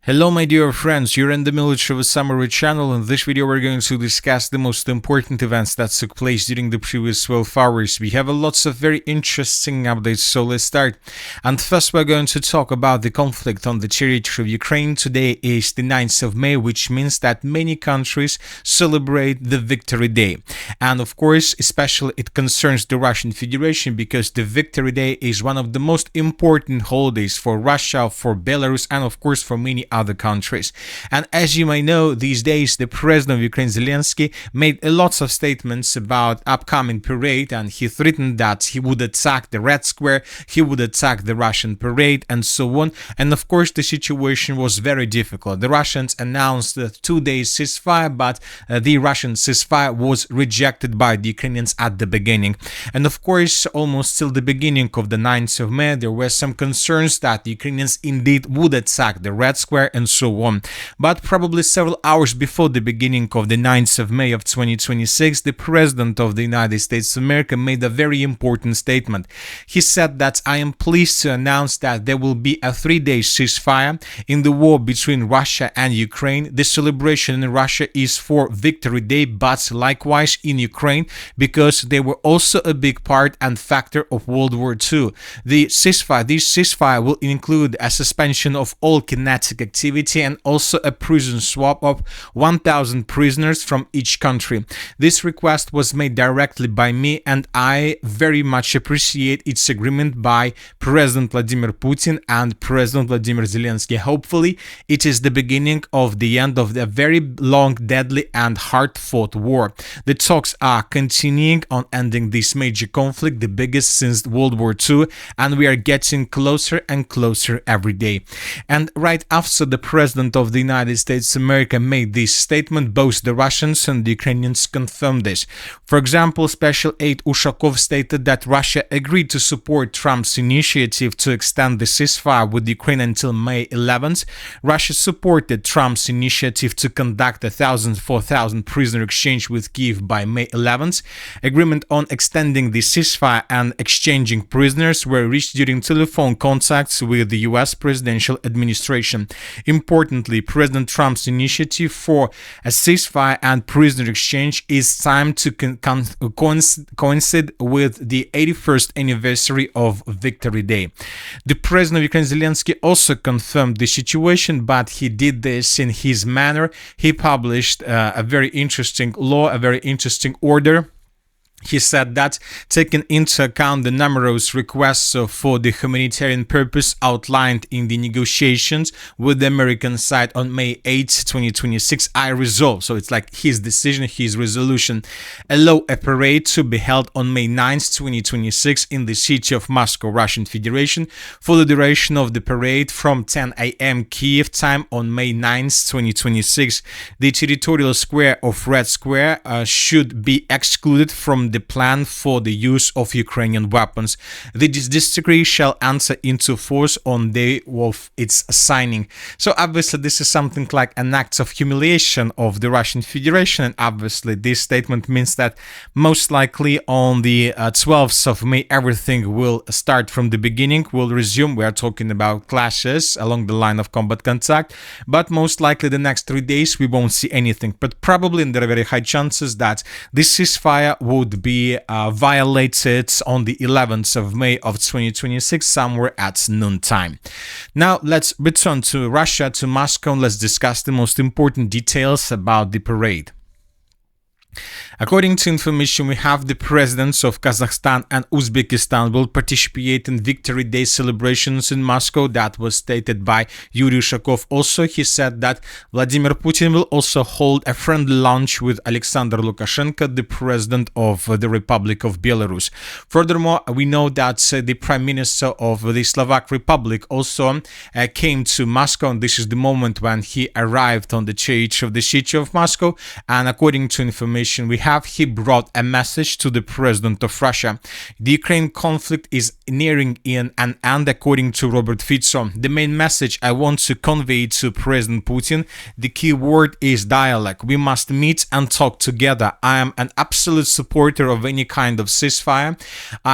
Hello my dear friends, you're in the Military of a Summary channel. In this video we're going to discuss the most important events that took place during the previous 12 hours. We have lots of very interesting updates, so let's start. And first we're going to talk about the conflict on the territory of Ukraine. Today is the 9th of May, which means that many countries celebrate the Victory Day. And of course, especially it concerns the Russian Federation because the Victory Day is one of the most important holidays for Russia, for Belarus, and of course for many other countries. And as you may know, these days the president of Ukraine, Zelensky, made lots of statements about upcoming parade, and he threatened that he would attack the Red Square, he would attack the Russian parade, and so on. And of course the situation was very difficult. The Russians announced a 2-day ceasefire, but the Russian ceasefire was rejected by the Ukrainians at the beginning. And of course, almost till the beginning of the 9th of May, there were some concerns that the Ukrainians indeed would attack the Red Square and so on. But probably several hours before the beginning of the 9th of May of 2026, the President of the United States of America made a very important statement. He said that I am pleased to announce that there will be a 3-day ceasefire in the war between Russia and Ukraine. The celebration in Russia is for Victory Day, but likewise in Ukraine, because they were also a big part and factor of World War II. This ceasefire will include a suspension of all kinetic activity and also a prison swap of 1,000 prisoners from each country. This request was made directly by me, and I very much appreciate its agreement by President Vladimir Putin and President Vladimir Zelensky. Hopefully, it is the beginning of the end of a very long, deadly and hard-fought war. The talks are continuing on ending this major conflict, the biggest since World War II, and we are getting closer and closer every day. And right after the President of the United States of America made this statement, both the Russians and the Ukrainians confirmed this. For example, Special Aide Ushakov stated that Russia agreed to support Trump's initiative to extend the ceasefire with Ukraine until May 11th. Russia supported Trump's initiative to conduct a 4,000 prisoner exchange with Kyiv by May 11th. Agreement on extending the ceasefire and exchanging prisoners were reached during telephone contacts with the US presidential administration. Importantly, President Trump's initiative for a ceasefire and prisoner exchange is timed to coincide with the 81st anniversary of Victory Day. The President of Ukraine, Zelensky, also confirmed the situation, but he did this in his manner. He published a very interesting law, a very interesting order. He said that, taking into account the numerous requests for the humanitarian purpose outlined in the negotiations with the American side on May 8, 2026, I resolve. So it's like his decision, his resolution. Allow a parade to be held on May 9, 2026 in the city of Moscow, Russian Federation, for the duration of the parade from 10 a.m. Kyiv time on May 9, 2026. The territorial square of Red Square should be excluded from the plan for the use of Ukrainian weapons. This decree shall enter into force on the day of its signing. So obviously this is something like an act of humiliation of the Russian Federation, and obviously this statement means that most likely on the 12th of May everything will start from the beginning, will resume. We are talking about clashes along the line of combat contact, but most likely the next 3 days we won't see anything. But probably there are very high chances that this ceasefire would be violated on the 11th of May of 2026, somewhere at noontime. Now let's return to Russia, to Moscow, and let's discuss the most important details about the parade. According to information we have, the presidents of Kazakhstan and Uzbekistan will participate in Victory Day celebrations in Moscow. That was stated by Yuri Ushakov. Also, he said that Vladimir Putin will also hold a friendly lunch with Alexander Lukashenko, the president of the Republic of Belarus. Furthermore, we know that the Prime Minister of the Slovak Republic also came to Moscow, and this is the moment when he arrived on the stage of the city of Moscow. And according to information we have, have he brought a message to the president of Russia. The Ukraine conflict is nearing an end, according to Robert Fico. The main message I want to convey to President Putin, the key word is dialogue. We must meet and talk together. I am an absolute supporter of any kind of ceasefire.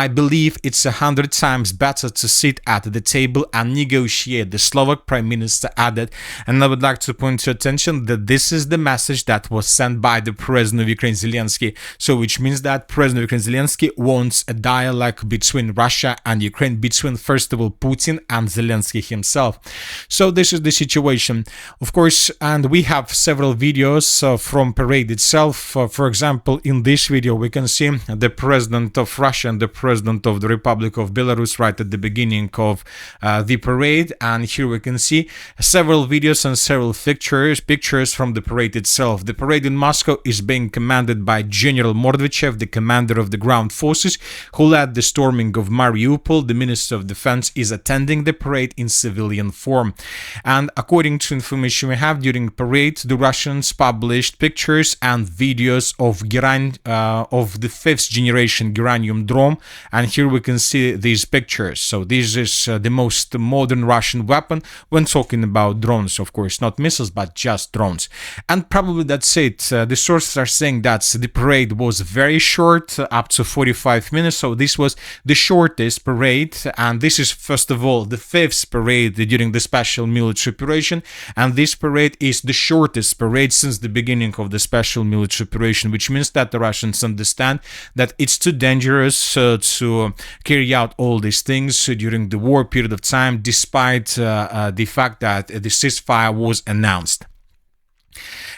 I believe it's 100 times better to sit at the table and negotiate, the Slovak Prime Minister added. And I would like to point your attention that this is the message that was sent by the President of Ukraine, Zelensky. So which means that President of Ukraine, Zelensky, wants a dialogue between Russia and Ukraine, between, first of all, Putin and Zelensky himself. So this is the situation, of course, and we have several videos from parade itself. For example, in this video, we can see the President of Russia and the President of the Republic of Belarus right at the beginning of the parade, and here we can see several videos and several pictures from the parade itself. The parade in Moscow is being commanded by General Mordvichev, the commander of the ground forces, who led the storming of Mariupol. The Minister of Defense is attending the parade in civilian form. And according to information we have, during parade, the Russians published pictures and videos of the 5th generation Uranium drone, and here we can see these pictures. So this is the most modern Russian weapon when talking about drones, of course, not missiles but just drones. And probably that's it. The sources are saying that the parade was very short, up to 45 minutes, so this was the shortest parade, and this is first of all the 5th parade during the special military operation, and this parade is the shortest parade since the beginning of the special military operation, which means that the Russians understand that it's too dangerous to carry out all these things during the war period of time, despite the fact that the ceasefire was announced.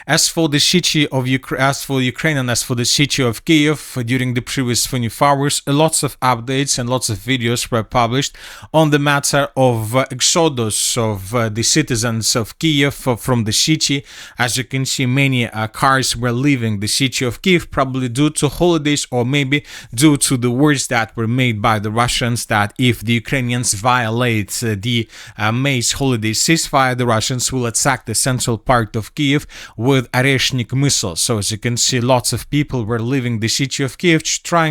As for the city of Ukraine and as for the city of Kyiv, during the previous 24 hours, lots of updates and lots of videos were published on the matter of exodus of the citizens of Kyiv from the city. As you can see, many cars were leaving the city of Kyiv, probably due to holidays or maybe due to the words that were made by the Russians that if the Ukrainians violate the May's holiday ceasefire, the Russians will attack the central part of Kyiv with Oreshnik missiles. So as you can see, lots of people were leaving the city of Kyiv,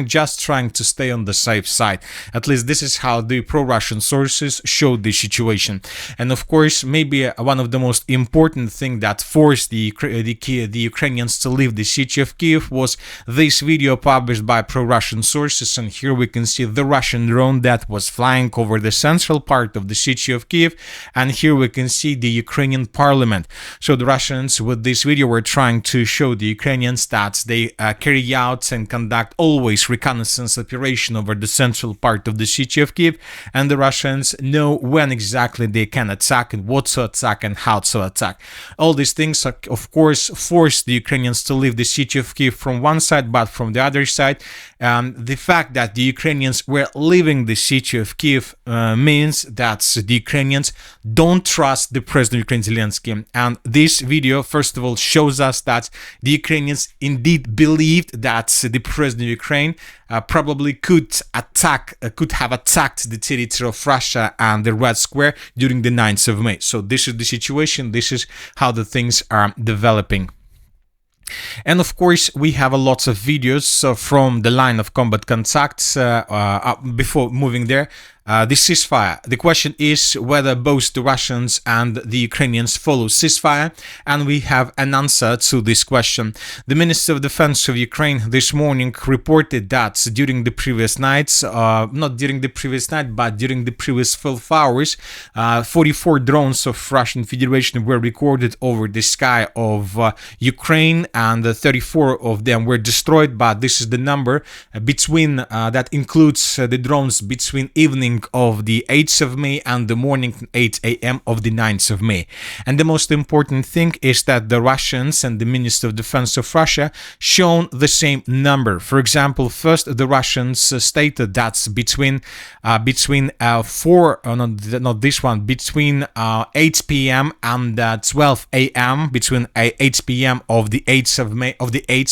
just trying to stay on the safe side. At least this is how the pro-Russian sources showed the situation. And of course, maybe one of the most important thing that forced the Ukrainians to leave the city of Kyiv was this video published by pro-Russian sources. And here we can see the Russian drone that was flying over the central part of the city of Kyiv. And here we can see the Ukrainian parliament. So the Russians with this video were trying to show the Ukrainians that they carry out and conduct always reconnaissance operation over the central part of the city of Kyiv, and the Russians know when exactly they can attack and what to attack and how to attack. All these things, of course, forced the Ukrainians to leave the city of Kyiv from one side, but from the other side, the fact that the Ukrainians were leaving the city of Kyiv means that the Ukrainians don't trust the President of Ukraine, Zelensky. And this video, first of all, shows us that the Ukrainians indeed believed that the President of Ukraine probably could have attacked the territory of Russia and the Red Square during the 9th of May. So this is the situation. This is how the things are developing. And of course, we have a lots of videos from the line of combat contacts. Before moving there, the ceasefire. The question is whether both the Russians and the Ukrainians follow ceasefire, and we have an answer to this question. The Minister of Defense of Ukraine this morning reported that during the previous nights, not during the previous night, but during the previous 12 hours, 44 drones of Russian Federation were recorded over the sky of Ukraine, and 34 of them were destroyed, but this is the number between, that includes the drones between evening of the 8th of May and the morning 8 a.m. of the 9th of May. And the most important thing is that the Russians and the Minister of Defense of Russia shown the same number. For example, first the Russians stated that between 8 p.m. and 12 a.m. between 8 p.m. of the 8th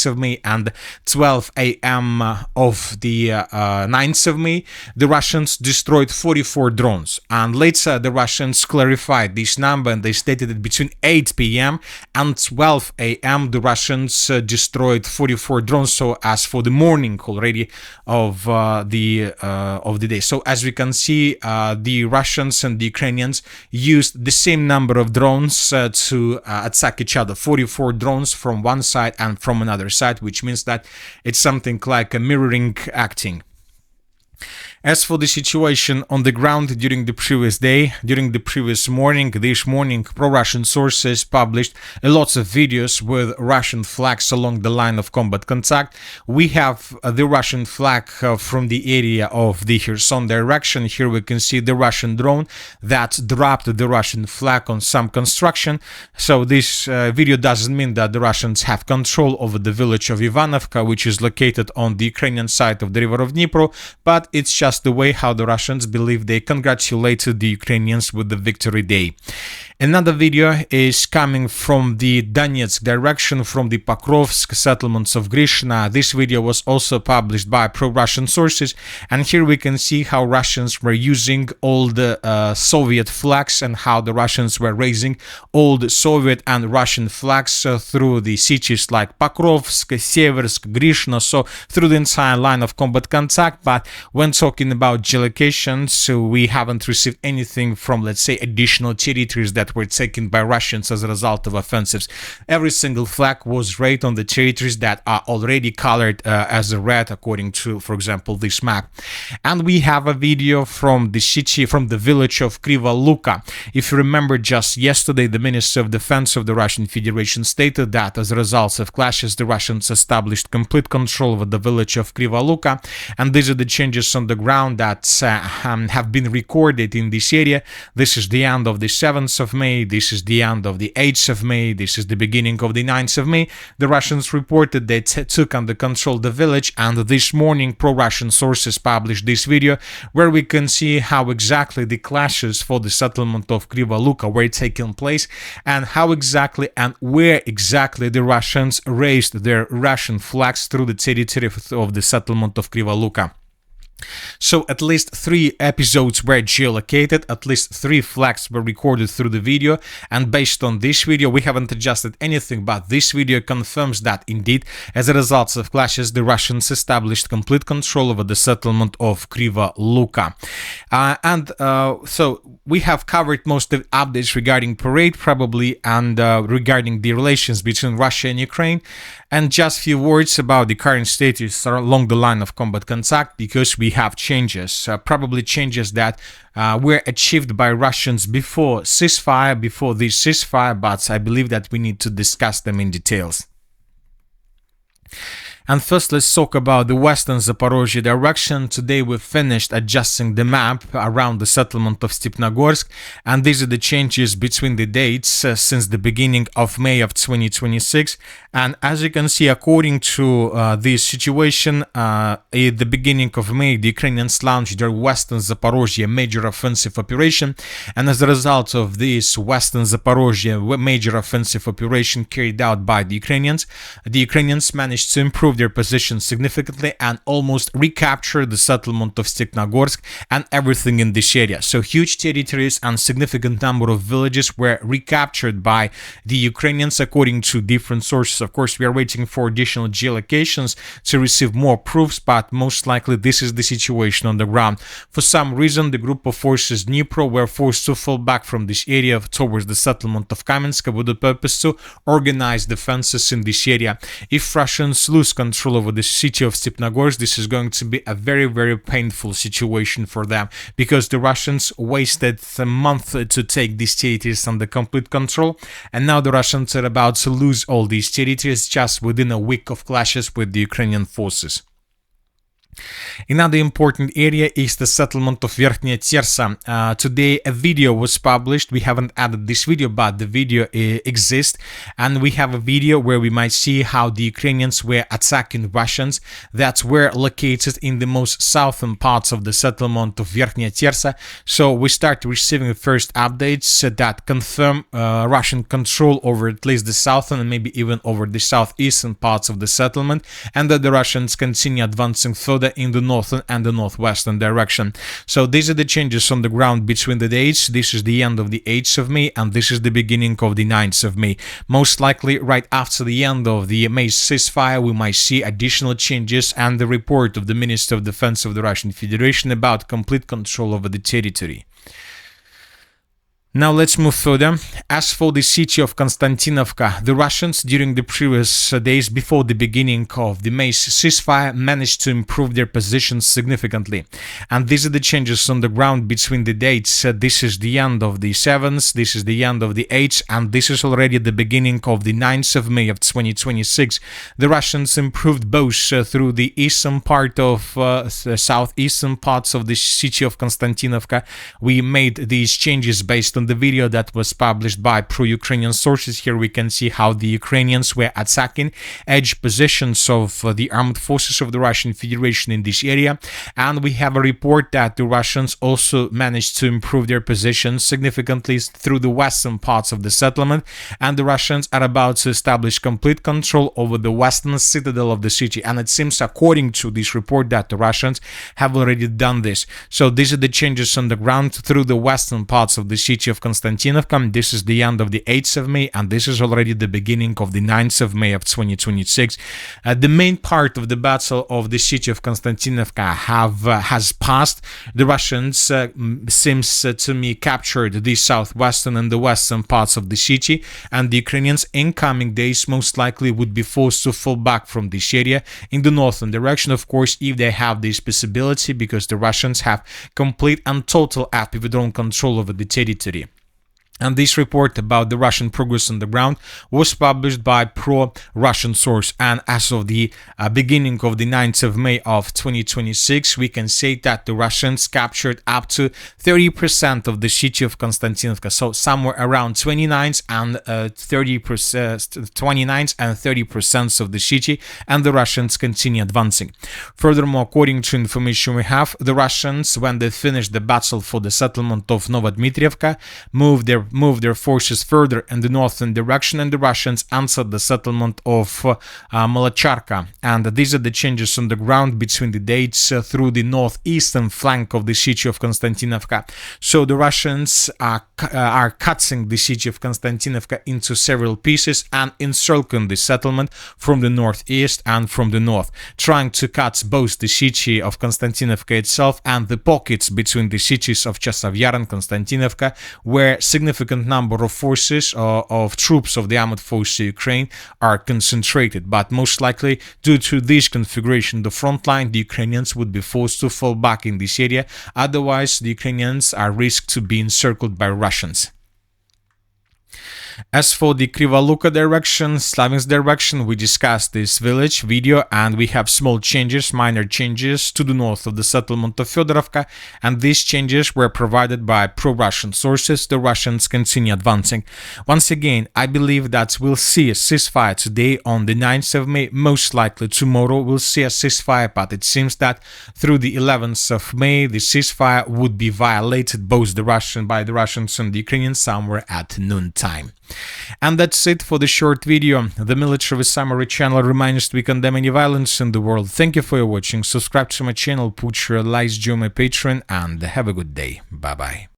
of May and 12 a.m. of the 9th of May, the Russians destroyed destroyed 44 drones. And later the Russians clarified this number, and they stated that between 8 p.m. and 12 a.m. the Russians destroyed 44 drones. So as for the morning already of the day. So as we can see, the Russians and the Ukrainians used the same number of drones to attack each other. 44 drones from one side and from another side, which means that it's something like a mirroring acting. As for the situation on the ground during the previous day, during the previous morning, this morning, pro-Russian sources published lots of videos with Russian flags along the line of combat contact. We have the Russian flag from the area of the Kherson direction. Here we can see the Russian drone that dropped the Russian flag on some construction. So this video doesn't mean that the Russians have control over the village of Ivanovka, which is located on the Ukrainian side of the river of Dnipro, but it's just the way how the Russians believe they congratulated the Ukrainians with the victory day. Another video is coming from the Donetsk direction, from the Pokrovsk settlements of Grishna. This video was also published by pro-Russian sources, and here we can see how Russians were using old Soviet flags and how the Russians were raising old Soviet and Russian flags through the cities like Pokrovsk, Seversk, Grishna, so through the entire line of combat contact. But when talking about geolocations, we haven't received anything from, let's say, additional territories that were taken by Russians as a result of offensives. Every single flag was raised on the territories that are already colored as red, according to, for example, this map. And we have a video from the city, from the village of Kriva Luka. If you remember, just yesterday, the Minister of Defense of the Russian Federation stated that as a result of clashes, the Russians established complete control over the village of Kriva Luka, and these are the changes on the ground that have been recorded in this area. This is the end of the 7th of May, this is the end of the 8th of May, this is the beginning of the 9th of May. The Russians reported they took under control the village, and this morning pro-Russian sources published this video where we can see how exactly the clashes for the settlement of Kriva Luka were taking place, and how exactly and where exactly the Russians raised their Russian flags through the territory of the settlement of Kriva Luka. So at least 3 episodes were geolocated, at least 3 flags were recorded through the video, and based on this video we haven't adjusted anything, but this video confirms that indeed, as a result of clashes, the Russians established complete control over the settlement of Kriva Luka. So we have covered most of the updates regarding parade probably, and regarding the relations between Russia and Ukraine, and just a few words about the current status along the line of combat contact, because we have changes, probably changes that were achieved by Russians before this ceasefire, but I believe that we need to discuss them in details. And first, let's talk about the western Zaporizhzhia direction. Today we finished adjusting the map around the settlement of Stepnohirsk, and these are the changes between the dates since the beginning of May of 2026. And as you can see, according to this situation, at the beginning of May, the Ukrainians launched their western Zaporizhzhia major offensive operation, and as a result of this western Zaporizhzhia major offensive operation carried out by the Ukrainians managed to improve their position significantly and almost recaptured the settlement of Stepnohirsk and everything in this area. So huge territories and significant number of villages were recaptured by the Ukrainians, according to different sources. Of course, we are waiting for additional geolocations to receive more proofs, but most likely this is the situation on the ground. For some reason, the group of forces Dnipro were forced to fall back from this area towards the settlement of Kamenska with the purpose to organize defenses in this area. If Russians lose control over the city of Stepnohirsk, this is going to be a very, very painful situation for them, because the Russians wasted a month to take these territories under complete control, and now the Russians are about to lose all these territories just within a week of clashes with the Ukrainian forces. Another important area is the settlement of Verkhnya Tersa. Today a video was published. We haven't added this video, but the video exists, and we have a video where we might see how the Ukrainians were attacking Russians that were located in the most southern parts of the settlement of Verkhnya Tersa. So we start receiving the first updates that confirm Russian control over at least the southern and maybe even over the southeastern parts of the settlement, and that the Russians continue advancing further further in the northern and the northwestern direction. So these are the changes on the ground between the dates. This is the end of the 8th of May and this is the beginning of the 9th of May. Most likely right after the end of the May ceasefire we might see additional changes and the report of the Minister of Defense of the Russian Federation about complete control over the territory. Now let's move further. As for the city of Kostyantynivka, the Russians during the previous days before the beginning of the May ceasefire managed to improve their position significantly. And these are the changes on the ground between the dates. This is the end of the 7th, this is the end of the 8th, and this is already the beginning of the 9th of May of 2026. The Russians improved both through the eastern part of the southeastern parts of the city of Kostyantynivka. We made these changes based on the video that was published by pro-Ukrainian sources. Here we can see how the Ukrainians were attacking edge positions of the armed forces of the Russian Federation in this area, and we have a report that the Russians also managed to improve their positions significantly through the western parts of the settlement, and the Russians are about to establish complete control over the western citadel of the city, and it seems according to this report that the Russians have already done this. So these are the changes on the ground through the western parts of the city of Kostyantynivka. This is the end of the 8th of May and this is already the beginning of the 9th of May of 2026. The main part of the battle of the city of Kostyantynivka has passed. The Russians seems to me captured the southwestern and the western parts of the city, and the Ukrainians in coming days most likely would be forced to fall back from this area in the northern direction, of course, if they have this possibility, because the Russians have complete and total withdrawn control over the territory. And this report about the Russian progress on the ground was published by pro-Russian source, and as of the beginning of the 9th of May of 2026 we can say that the Russians captured up to 30% of the city of Kostyantynivka, so somewhere around 29 and 30% of the city, and the Russians continue advancing. Furthermore, according to information we have, the Russians, when they finished the battle for the settlement of Novodmitrievka, moved their forces further in the northern direction, and the Russians answered the settlement of Molocharka. And these are the changes on the ground between the dates through the northeastern flank of the city of Kostyantynivka. So the Russians are cutting the city of Kostyantynivka into several pieces and encircling the settlement from the northeast and from the north, trying to cut both the city of Kostyantynivka itself and the pockets between the cities of Chasiv Yar and Kostyantynivka, where significant number of forces of troops of the armed forces of Ukraine are concentrated. But most likely, due to this configuration, the front line, the Ukrainians would be forced to fall back in this area. Otherwise, the Ukrainians are risked to be encircled by Russians. As for the Krivaluka direction, Slavinsk direction, we discussed this village video, and we have small changes, minor changes to the north of the settlement of Fedorovka, and these changes were provided by pro-Russian sources. The Russians continue advancing. Once again, I believe that we'll see a ceasefire today on the 9th of May. Most likely tomorrow we'll see a ceasefire, but it seems that through the 11th of May the ceasefire would be violated by the Russians and the Ukrainians somewhere at noontime. And that's it for the short video. The Military Summary channel reminds we condemn any violence in the world. Thank you for your watching. Subscribe to my channel, put your likes, join my Patreon, and have a good day. Bye bye.